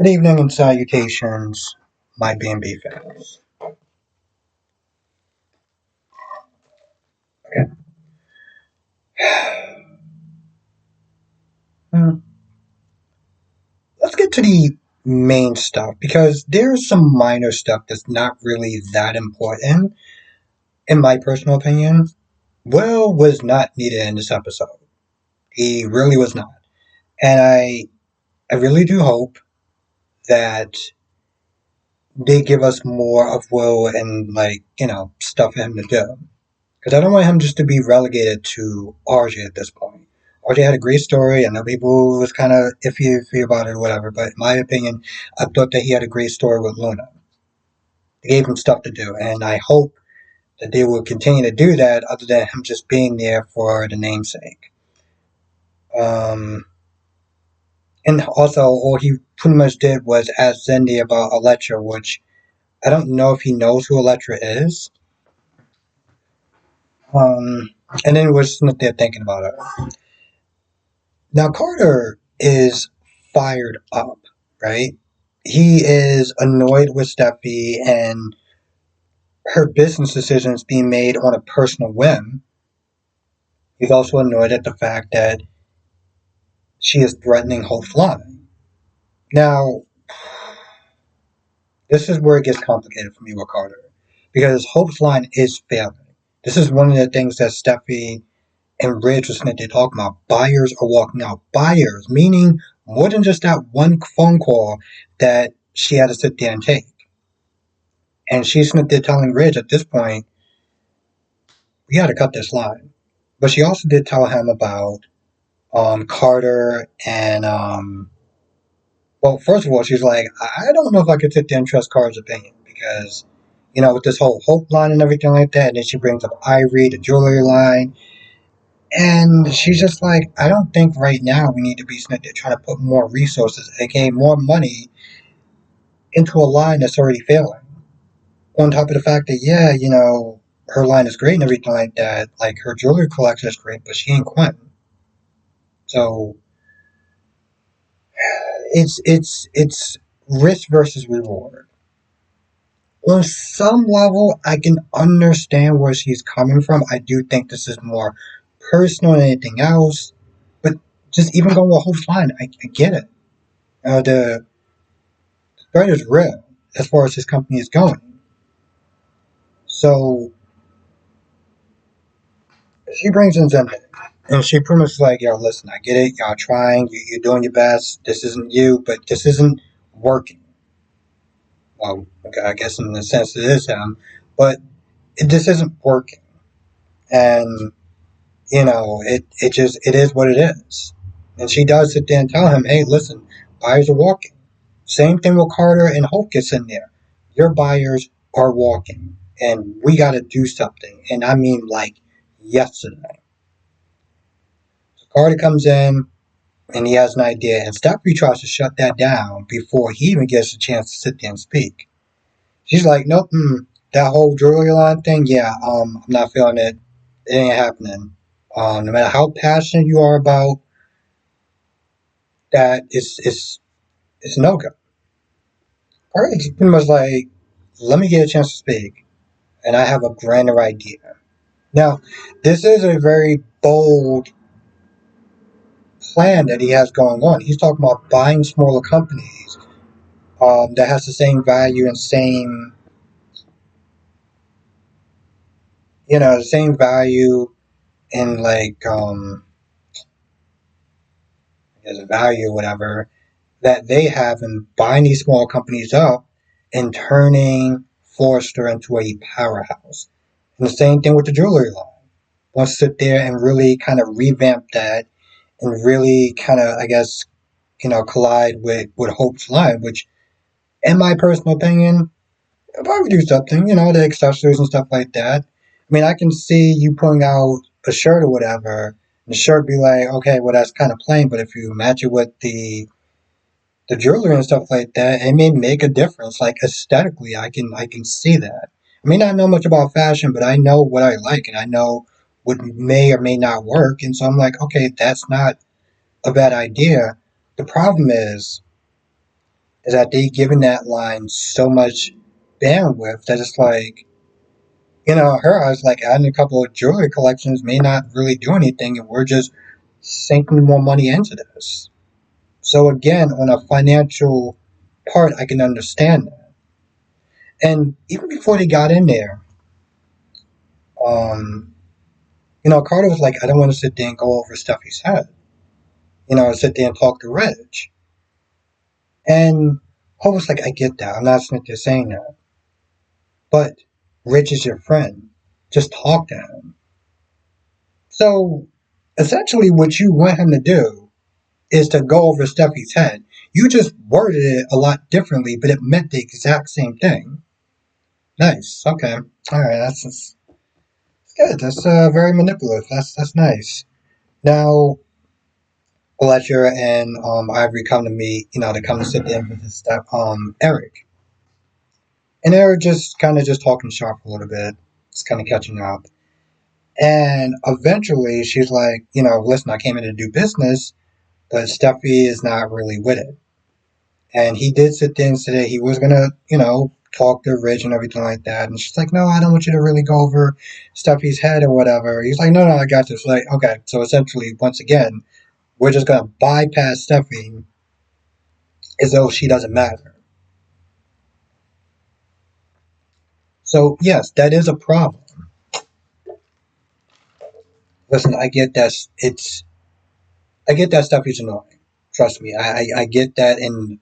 Good evening and salutations, my B&B fans. Okay. Hmm, Let's get to the main stuff because there's some minor stuff that's not really that important, in my personal opinion. Will was not needed in this episode. He really was not. And I really do hope that they give us more of Will and, stuff for him to do. Because I don't want him just to be relegated to RJ at this point. RJ had a great story. I know people was kind of iffy about it or whatever, but in my opinion, I thought that he had a great story with Luna. They gave him stuff to do, and I hope that they will continue to do that other than him just being there for the namesake. Um, and also, all he pretty much did was ask Zendi about Electra, which I don't know if he knows who Electra is. Um, and then we're just not there thinking about her. Now, Carter is fired up, right? He is annoyed with Steffi and her business decisions being made on a personal whim. He's also annoyed at the fact that she is threatening Hope's line. Now, this is where it gets complicated for me with Carter because Hope's line is failing. This is one of the things that Steffi and Ridge was meant to talk about. Buyers are walking out. Buyers, meaning more than just that one phone call that she had to sit there and take. And she's there telling Ridge at this point, we got to cut this line. But she also did tell him about Carter and, well, first of all, she's like, I don't know if I could sit there and trust Carter's opinion because, with this whole Hope line and everything like that. And then she brings up Ivory, the jewelry line. And she's just like, I don't think right now we need to be sitting there trying to put more resources, aka more money, into a line that's already failing. On top of the fact that, yeah, her line is great and everything like that. Like, her jewelry collection is great, but she ain't Quentin. So, it's risk versus reward. On some level, I can understand where she's coming from. I do think this is more personal than anything else. But just even going with Hope's line, I get it. The threat is real as far as his company is going. So she brings in Zenday. And she pretty much like, yo, listen, I get it. Y'all trying. You're doing your best. This isn't you, but this isn't working. Well, okay, I guess in the sense it is him. But this isn't working. And, it is what it is. And she does sit there and tell him, hey, listen, buyers are walking. Same thing with Carter and Hope gets in there. Your buyers are walking. And we got to do something. And I mean, like, yesterday. So Carter comes in and he has an idea. And Steffi tries to shut that down before he even gets a chance to sit there and speak. She's like, nope, that whole jewelry line thing, yeah, I'm not feeling it. It ain't happening. No matter how passionate you are about that, it's no go. Carter's pretty much like, let me get a chance to speak. And I have a grander idea. Now, this is a very bold plan that he has going on. He's talking about buying smaller companies that has the same value and the same value in as a value or whatever that they have in buying these small companies up and turning Forrester into a powerhouse. And the same thing with the jewelry line. Wants to sit there and really kind of revamp that and really kind of, I guess, collide with Hope's line, which, in my personal opinion, if I would do something, the accessories and stuff like that. I mean, I can see you pulling out a shirt or whatever, and the shirt be like, okay, well, that's kind of plain, but if you match it with the jewelry and stuff like that, it may make a difference. Like aesthetically, I can see that. I may not know much about fashion, but I know what I like, and I know what may or may not work, and so I'm like, okay, that's not a bad idea. The problem is is that they given that line so much bandwidth that it's like, her eyes, like adding a couple of jewelry collections may not really do anything, and we're just sinking more money into this. So again, on a financial part, I can understand that. And even before they got in there, um, Carter was like, I don't want to sit there and go over Steffi's head. Sit there and talk to Rich. And Hope was like, I get that. I'm not sitting there saying that. But Rich is your friend. Just talk to him. So essentially, what you want him to do is to go over Steffi's head. You just worded it a lot differently, but it meant the exact same thing. Nice. Okay. All right. That's good. That's very manipulative. That's nice. Now, Fletcher and Ivory come to meet. To come to sit down with his step Eric, and they're just kind of just talking shop a little bit, just kind of catching up. And eventually, she's like, listen, I came in to do business, but Steffi is not really with it. And he did sit there and say that he was gonna, talk to Rich and everything like that. And she's like, no, I don't want you to really go over Steffi's head or whatever. He's like, no, I got this. Like, okay. So essentially, once again, we're just gonna bypass Steffi as though she doesn't matter. So yes, that is a problem. Listen, I get that Steffi's annoying. Trust me, I get that, and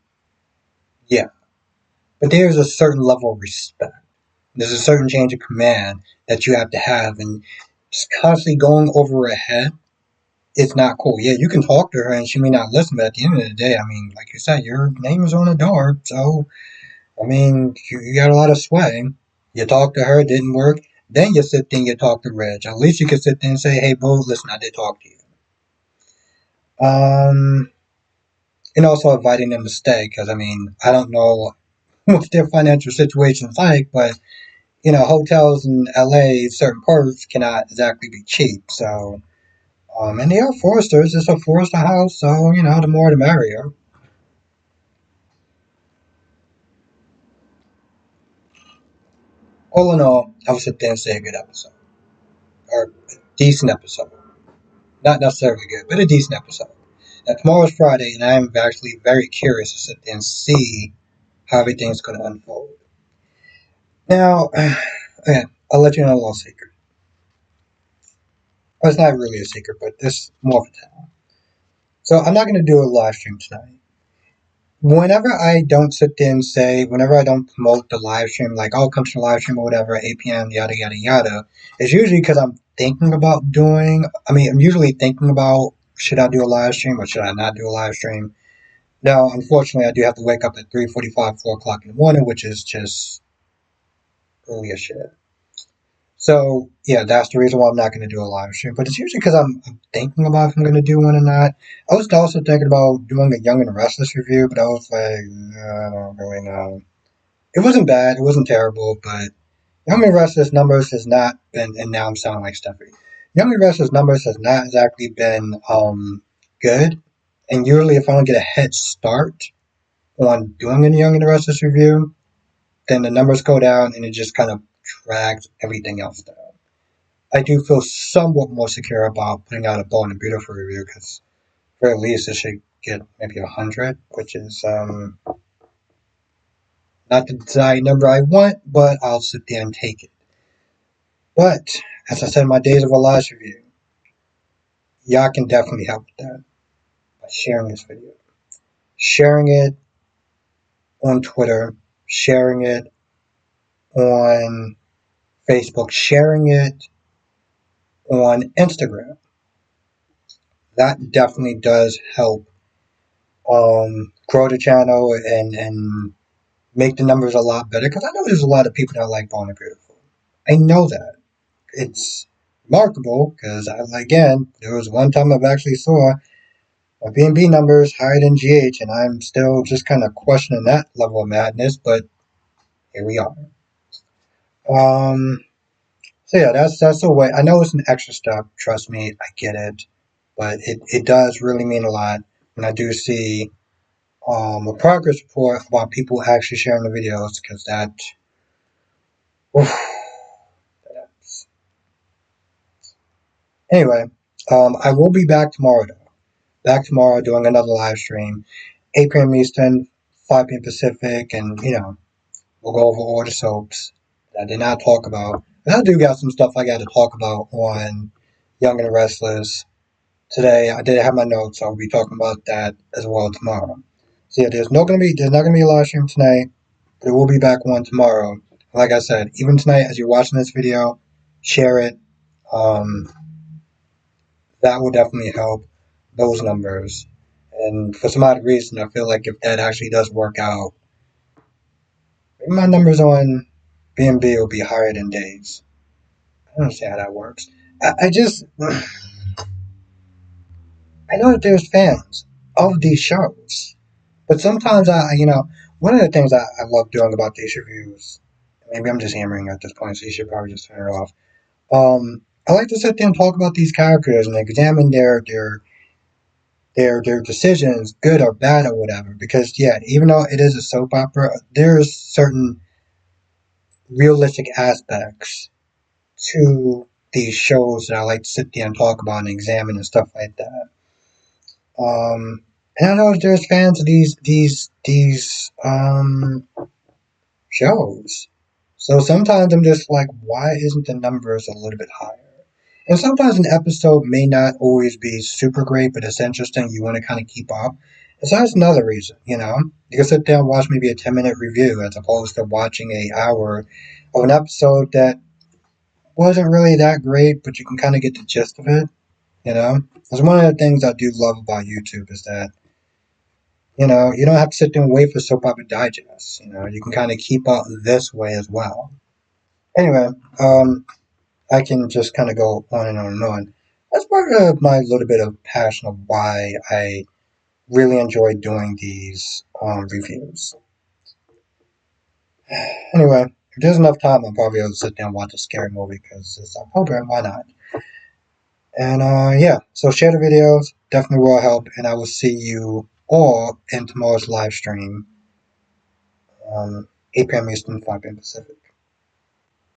yeah. But there's a certain level of respect. There's a certain change of command that you have to have, and just constantly going over her head, it's not cool. Yeah, you can talk to her and she may not listen, but at the end of the day, I mean, like you said, your name is on the door, so I mean, you got a lot of sway. You talk to her, it didn't work. Then you sit there and you talk to Reg. At least you can sit there and say, "Hey, boo, listen, I did talk to you." Um, and also inviting them to stay, because I mean, I don't know what their financial situation's like, but hotels in LA, certain parts cannot exactly be cheap. So, and they are Foresters. It's a Forester house, so the more the merrier. All in all, I would sit there and say a good episode, or a decent episode. Not necessarily good, but a decent episode. Now tomorrow's Friday, and I'm actually very curious to sit there and see how everything's going to unfold. Now, okay, I'll let you know a little secret. Well, it's not really a secret, but it's more of a tell. So I'm not going to do a live stream tonight. Whenever I don't sit there and say, whenever I don't promote the live stream, like, oh, come to the live stream or whatever, 8 p.m., yada, yada, yada, it's usually because I'm thinking about I'm usually thinking about, should I do a live stream or should I not do a live stream? Now, unfortunately, I do have to wake up at 3:45, 4 o'clock in the morning, which is just early as shit. So, yeah, that's the reason why I'm not going to do a live stream. But it's usually because I'm thinking about if I'm going to do one or not. I was also thinking about doing a Young and the Restless review, but I was like, I don't really know. It wasn't bad. It wasn't terrible, but Young and Restless numbers has not been, and now I'm sounding like Steffi. Young and Restless numbers has not exactly been good. And usually, if I don't get a head start on doing a Young and the Restless review, then the numbers go down and it just kind of drags everything else down. I do feel somewhat more secure about putting out a Bold and Beautiful review because, for at least, it should get maybe 100, which is not the desired number I want, but I'll sit there and take it. But, as I said in my Days of Our Lives review, y'all can definitely help with that by sharing this video. Sharing it on Twitter, sharing it on Facebook, sharing it on Instagram. That definitely does help grow the channel and make the numbers a lot better. Because I know there's a lot of people that like Bold and Beautiful. I know that. It's remarkable because, again, there was one time I've actually saw my B&B numbers higher than GH, and I'm still just kind of questioning that level of madness, but here we are. So yeah, that's the way. I know it's an extra step. Trust me, I get it, but it does really mean a lot when I do see a progress report about people actually sharing the videos, because that, oof, anyway, I will be back tomorrow though. Back tomorrow doing another live stream, 8 p.m. Eastern, 5 p.m. Pacific, and we'll go over all the soaps that I did not talk about. And I do got some stuff I got to talk about on Young and the Restless today. I did have my notes, so I'll be talking about that as well tomorrow. So yeah, there's not gonna be a live stream tonight, but it will be back one tomorrow. Like I said, even tonight as you're watching this video, share it. Um, that will definitely help those numbers. And for some odd reason, I feel like if that actually does work out, maybe my numbers on B&B will be higher than Dave's. I don't see how that works. I just, I know that there's fans of these shows, but sometimes one of the things I love doing about these reviews, maybe I'm just hammering at this point, so you should probably just turn it off. I like to sit there and talk about these characters and examine their decisions, good or bad or whatever. Because yeah, even though it is a soap opera, there's certain realistic aspects to these shows that I like to sit there and talk about and examine and stuff like that. And I know there's fans of these shows. So sometimes I'm just like, why isn't the numbers a little bit higher? And sometimes an episode may not always be super great, but it's interesting. You want to kind of keep up. And so that's another reason, You can sit there and watch maybe a 10-minute review as opposed to watching an hour of an episode that wasn't really that great, but you can kind of get the gist of it, you know? That's one of the things I do love about YouTube is that, you don't have to sit there and wait for Soap Opera Digest. You can kind of keep up this way as well. Anyway, I can just kind of go on and on and on. That's part of my little bit of passion of why I really enjoy doing these reviews. Anyway, if there's enough time, I'll probably able to sit down and watch a scary movie because it's October and why not? And yeah, so share the videos, definitely will help, and I will see you all in tomorrow's live stream, 8 p.m. Eastern, 5 p.m. Pacific.